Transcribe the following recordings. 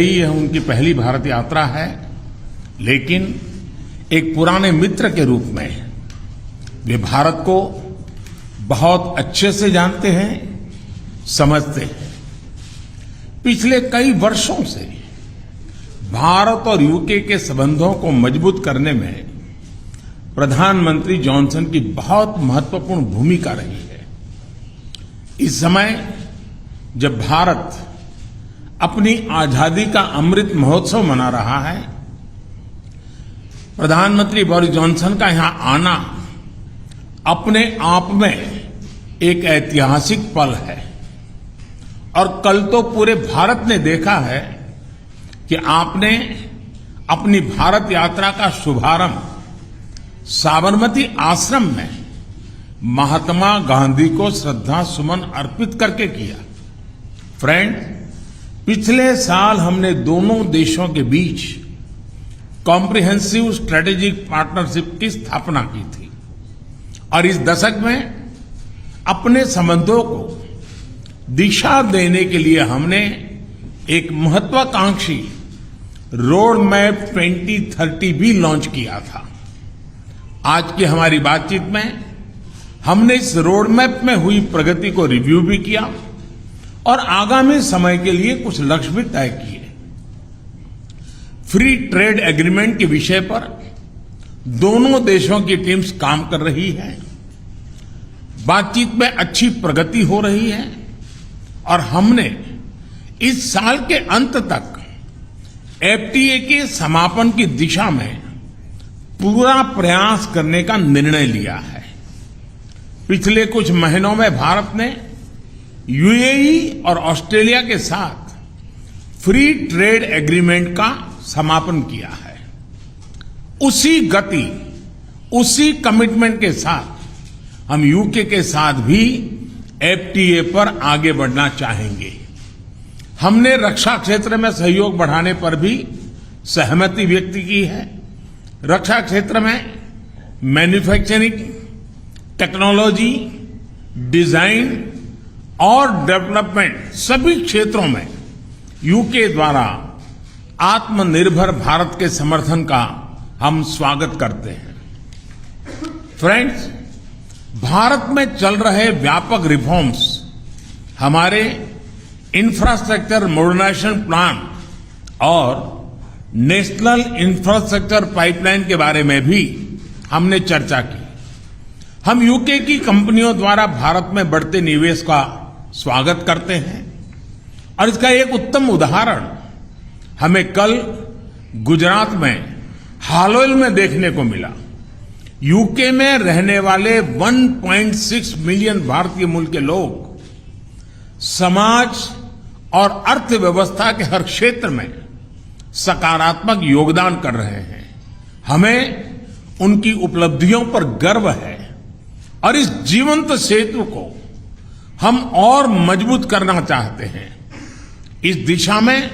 यह उनकी पहली भारत यात्रा है, लेकिन एक पुराने मित्र के रूप में वे भारत को बहुत अच्छे से जानते हैं, समझते हैं। पिछले कई वर्षों से भारत और यूके के संबंधों को मजबूत करने में प्रधानमंत्री जॉनसन की बहुत महत्वपूर्ण भूमिका रही है। इस समय जब भारत अपनी आजादी का अमृत महोत्सव मना रहा है, प्रधानमंत्री बोरिस जॉनसन का यहां आना अपने आप में एक ऐतिहासिक पल है। और कल तो पूरे भारत ने देखा है कि आपने अपनी भारत यात्रा का शुभारंभ साबरमती आश्रम में महात्मा गांधी को श्रद्धा सुमन अर्पित करके किया। फ्रेंड, पिछले साल हमने दोनों देशों के बीच कॉम्प्रिहेंसिव स्ट्रेटेजिक पार्टनरशिप की स्थापना की थी और इस दशक में अपने संबंधों को दिशा देने के लिए हमने एक महत्वाकांक्षी रोड मैप 2030 भी लॉन्च किया था। आज की हमारी बातचीत में हमने इस रोड मैप में हुई प्रगति को रिव्यू भी किया और आगामी समय के लिए कुछ लक्ष्य भी तय किए। फ्री ट्रेड एग्रीमेंट के विषय पर दोनों देशों की टीम्स काम कर रही है। बातचीत में अच्छी प्रगति हो रही है और हमने इस साल के अंत तक एफटीए के समापन की दिशा में पूरा प्रयास करने का निर्णय लिया है। पिछले कुछ महीनों में भारत ने यूएई और ऑस्ट्रेलिया के साथ फ्री ट्रेड एग्रीमेंट का समापन किया है। उसी गति, उसी कमिटमेंट के साथ हम यूके के साथ भी एफटीए पर आगे बढ़ना चाहेंगे। हमने रक्षा क्षेत्र में सहयोग बढ़ाने पर भी सहमति व्यक्त की है। रक्षा क्षेत्र में मैन्युफैक्चरिंग, टेक्नोलॉजी, डिजाइन और डेवलपमेंट सभी क्षेत्रों में यूके द्वारा आत्मनिर्भर भारत के समर्थन का हम स्वागत करते हैं। फ्रेंड्स, भारत में चल रहे व्यापक रिफॉर्म्स हमारे इंफ्रास्ट्रक्चर मॉडर्नाइजेशन प्लान और नेशनल इंफ्रास्ट्रक्चर पाइपलाइन के बारे में भी हमने चर्चा की। हम यूके की कंपनियों द्वारा भारत में बढ़ते निवेश का स्वागत करते हैं और इसका एक उत्तम उदाहरण हमें कल गुजरात में हालोल में देखने को मिला। यूके में रहने वाले 1.6 मिलियन भारतीय मूल के लोग समाज और अर्थव्यवस्था के हर क्षेत्र में सकारात्मक योगदान कर रहे हैं। हमें उनकी उपलब्धियों पर गर्व है और इस जीवंत सेतु को हम और मजबूत करना चाहते हैं। इस दिशा में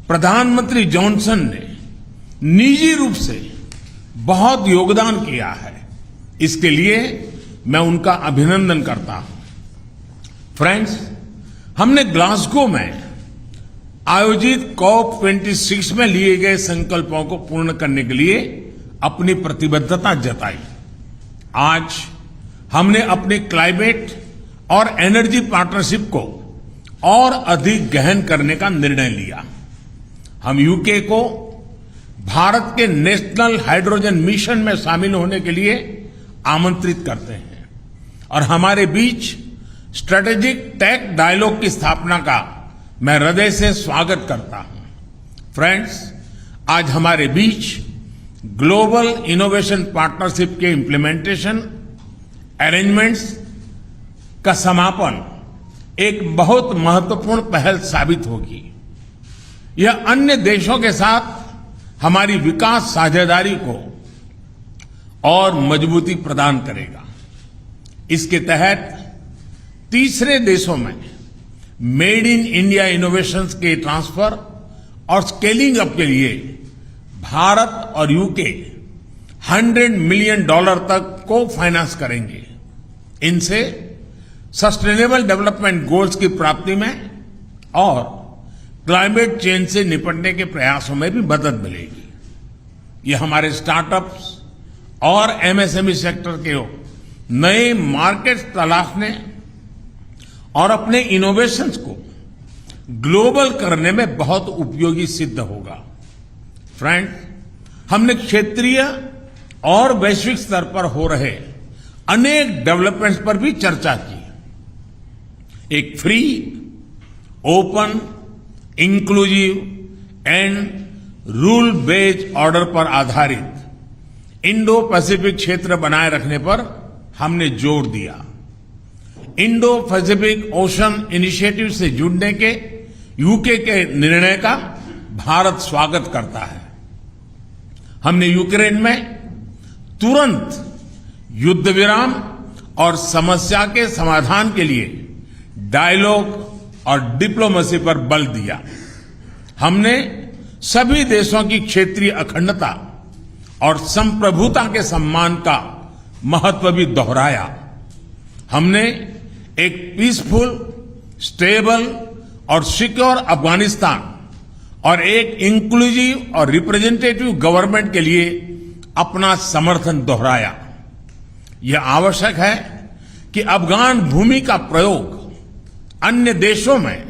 प्रधानमंत्री जॉनसन ने निजी रूप से बहुत योगदान किया है। इसके लिए मैं उनका अभिनंदन करता हूं। फ्रेंड्स, हमने ग्लासगो में आयोजित COP26 में लिए गए संकल्पों को पूर्ण करने के लिए अपनी प्रतिबद्धता जताई। आज हमने अपनी क्लाइमेट और एनर्जी पार्टनरशिप को और अधिक गहन करने का निर्णय लिया। हम यूके को भारत के नेशनल हाइड्रोजन मिशन में शामिल होने के लिए आमंत्रित करते हैं और हमारे बीच स्ट्रेटेजिक टेक डायलॉग की स्थापना का मैं हृदय से स्वागत करता हूं। फ्रेंड्स, आज हमारे बीच ग्लोबल इनोवेशन पार्टनरशिप के इम्प्लीमेंटेशन अरेंजमेंट्स का समापन एक बहुत महत्वपूर्ण पहल साबित होगी। यह अन्य देशों के साथ हमारी विकास साझेदारी को और मजबूती प्रदान करेगा। इसके तहत तीसरे देशों में मेड इन इंडिया इनोवेशंस के ट्रांसफर और स्केलिंग अप के लिए भारत और यूके $100 मिलियन तक को फाइनेंस करेंगे। इनसे सस्टेनेबल डेवलपमेंट गोल्स की प्राप्ति में और क्लाइमेट चेंज से निपटने के प्रयासों में भी मदद मिलेगी। ये हमारे स्टार्टअप्स और एमएसएमई सेक्टर के नए मार्केट्स तलाशने और अपने इनोवेशंस को ग्लोबल करने में बहुत उपयोगी सिद्ध होगा। फ्रेंड, हमने क्षेत्रीय और वैश्विक स्तर पर हो रहे अनेक डेवलपमेंट्स पर भी चर्चा की। एक free, open, inclusive and rule based order पर आधारित इंडो पैसिफिक क्षेत्र बनाए रखने पर हमने जोर दिया। इंडो पैसिफिक ओशन इनिशिएटिव से जुड़ने के यूके के निर्णय का भारत स्वागत करता है। हमने यूक्रेन में तुरंत युद्ध विराम और समस्या के समाधान के लिए डायलॉग और डिप्लोमेसी पर बल दिया। हमने सभी देशों की क्षेत्रीय अखंडता और संप्रभुता के सम्मान का महत्व भी दोहराया। हमने एक पीसफुल, स्टेबल और सिक्योर अफगानिस्तान और एक इंक्लूसिव और रिप्रेजेंटेटिव गवर्नमेंट के लिए अपना समर्थन दोहराया। यह आवश्यक है कि अफगान भूमि का प्रयोग अन्य देशों में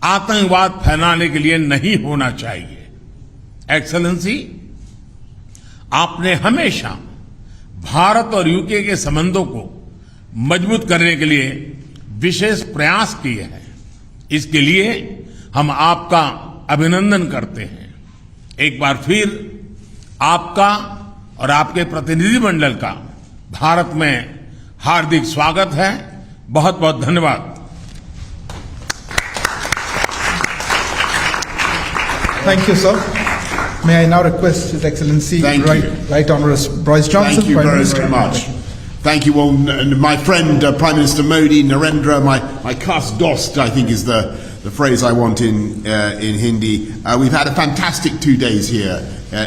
आतंकवाद फैलाने के लिए नहीं होना चाहिए। एक्सेलेंसी, आपने हमेशा भारत और यूके के संबंधों को मजबूत करने के लिए विशेष प्रयास किए हैं। इसके लिए हम आपका अभिनंदन करते हैं। एक बार फिर आपका और आपके प्रतिनिधिमंडल का भारत में हार्दिक स्वागत है। बहुत बहुत धन्यवाद। Thank you, sir. May I now request His Excellency Right Honourable Boris Johnson. Thank you very much. Thank you. Well, my friend Prime Minister Modi, Narendra, my khas dost, I think is the phrase I want in Hindi. We've had a fantastic 2 days here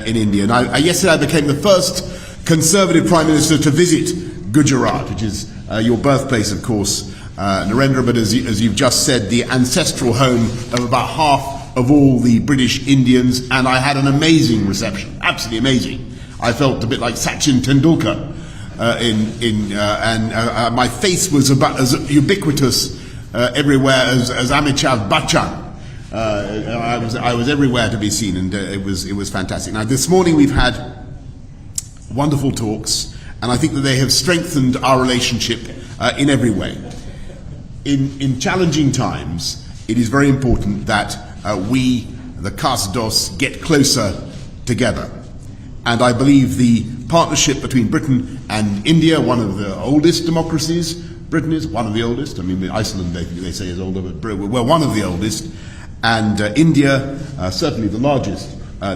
in India. And yesterday I became the first Conservative Prime Minister to visit Gujarat, which is your birthplace, of course, Narendra, but as you've just said, the ancestral home of about half of all the British Indians, and I had an amazing reception, absolutely amazing. I felt a bit like Sachin Tendulkar, and my face was about as ubiquitous everywhere as Amitabh Bachchan. I was everywhere to be seen, and it was fantastic. Now this morning we've had wonderful talks, and I think that they have strengthened our relationship in every way. In challenging times, it is very important that we, the Kasdos, get closer together. And I believe the partnership between Britain and India, one of the oldest democracies, Britain is one of the oldest, I mean Iceland they say is older, but we're one of the oldest, and India, certainly the largest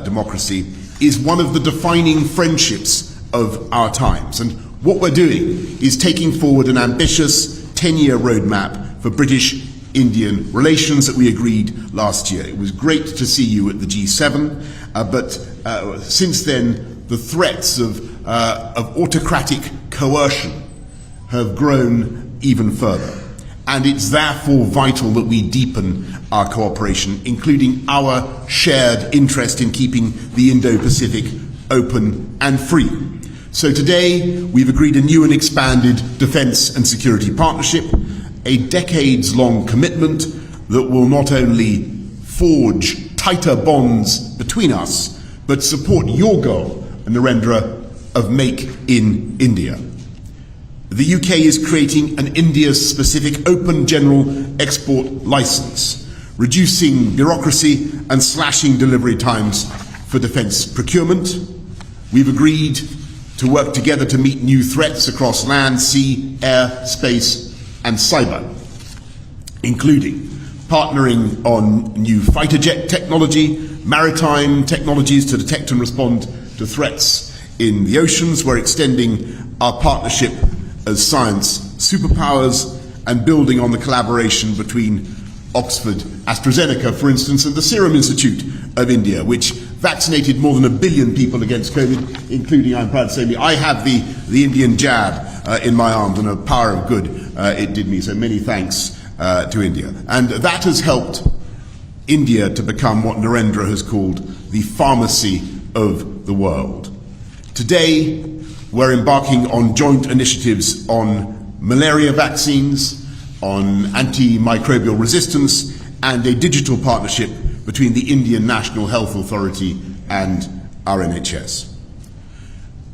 democracy, is one of the defining friendships of our times. And what we're doing is taking forward an ambitious 10-year roadmap for British-Indian relations that we agreed last year. It was great to see you at the G7, but since then the threats of autocratic coercion have grown even further. And it's therefore vital that we deepen our cooperation, including our shared interest in keeping the Indo-Pacific open and free. So today we've agreed a new and expanded defence and security partnership, a decades-long commitment that will not only forge tighter bonds between us, but support your goal, Narendra, of Make in India. The UK is creating an India-specific open general export licence, reducing bureaucracy and slashing delivery times for defence procurement. We've agreed to work together to meet new threats across land, sea, air, space and cyber, including partnering on new fighter jet technology, maritime technologies to detect and respond to threats in the oceans. We're extending our partnership as science superpowers and building on the collaboration between Oxford, AstraZeneca, for instance, and the Serum Institute of India, which vaccinated more than 1 billion people against COVID, including, I'm proud to say, I have the Indian jab in my arms, and a power of good it did me. So many thanks to India. And that has helped India to become what Narendra has called the pharmacy of the world. Today, we're embarking on joint initiatives on malaria vaccines, on antimicrobial resistance, and a digital partnership between the Indian National Health Authority and our NHS.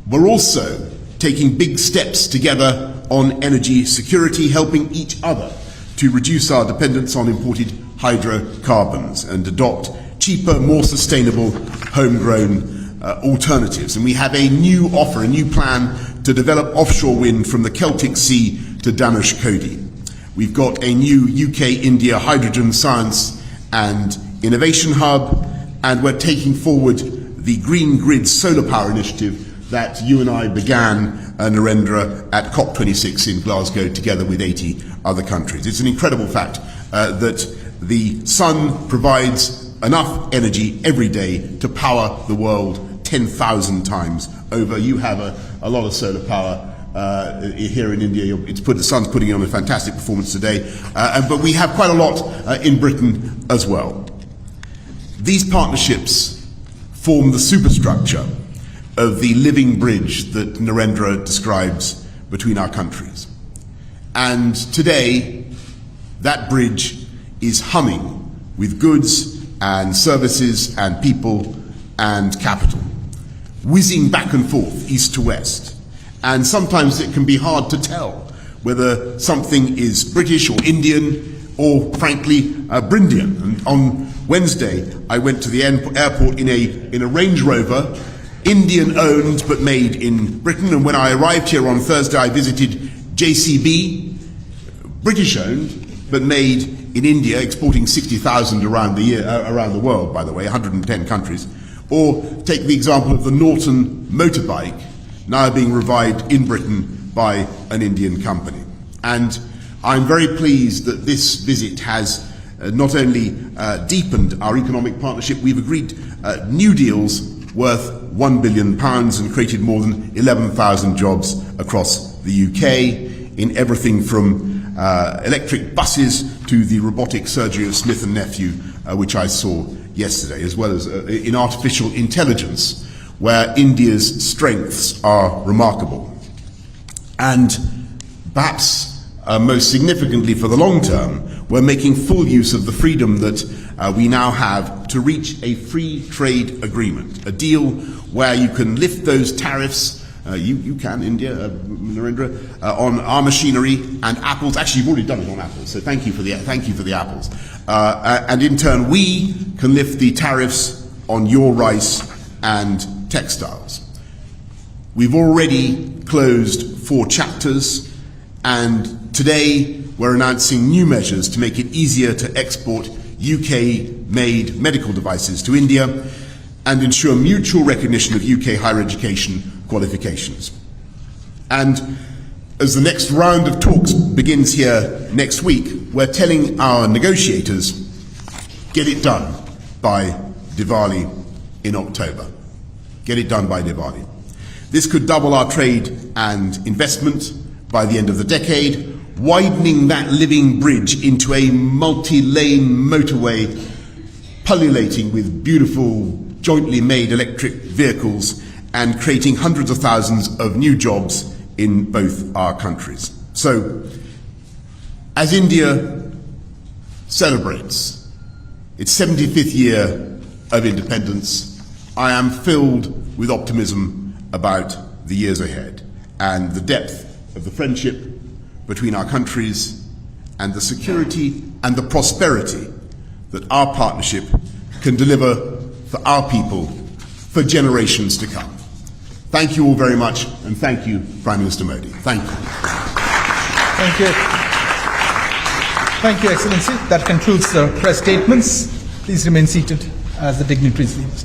We're also taking big steps together on energy security, helping each other to reduce our dependence on imported hydrocarbons and adopt cheaper, more sustainable, homegrown alternatives. And we have a new offer, a new plan to develop offshore wind from the Celtic Sea to Dhanushkodi. We've got a new UK-India hydrogen science and innovation hub, and we're taking forward the Green Grid solar power initiative that you and I began, Narendra, at COP26 in Glasgow together with 80 other countries. It's an incredible fact that the sun provides enough energy every day to power the world 10,000 times over. You have a lot of solar power here in India. The sun's putting on a fantastic performance today, but we have quite a lot in Britain as well. These partnerships form the superstructure of the living bridge that Narendra describes between our countries. And today, that bridge is humming with goods and services and people and capital, whizzing back and forth, east to west. And sometimes it can be hard to tell whether something is British or Indian or, frankly, Brindian. And on Wednesday, I went to the airport in a Range Rover, Indian-owned but made in Britain. And when I arrived here on Thursday, I visited JCB, British-owned but made in India, exporting 60,000 around the world, by the way, 110 countries. Or take the example of the Norton motorbike, now being revived in Britain by an Indian company. And I'm very pleased that this visit has not only deepened our economic partnership, we've agreed new deals worth £1 billion and created more than 11,000 jobs across the UK in everything from electric buses to the robotic surgery of Smith & Nephew, which I saw yesterday, as well as in artificial intelligence, where India's strengths are remarkable. And perhaps most significantly for the long term, we're making full use of the freedom that we now have to reach a free trade agreement, a deal where you can lift those tariffs, you can, India, Narendra, on our machinery and apples. Actually, you've already done it on apples, so thank you for the apples. And in turn, we can lift the tariffs on your rice and textiles. We've already closed 4 chapters, and today we're announcing new measures to make it easier to export UK-made medical devices to India and ensure mutual recognition of UK higher education qualifications. And as the next round of talks begins here next week, we're telling our negotiators, get it done by Diwali in October. Get it done by Diwali. This could double our trade and investment by the end of the decade, widening that living bridge into a multi-lane motorway pullulating with beautiful jointly made electric vehicles and creating hundreds of thousands of new jobs in both our countries. So, as India celebrates its 75th year of independence, I am filled with optimism about the years ahead and the depth of the friendship between our countries and the security and the prosperity that our partnership can deliver for our people for generations to come. Thank you all very much, and thank you, Prime Minister Modi. Thank you. Thank you. Thank you, Excellency. That concludes the press statements. Please remain seated as the dignitaries leave.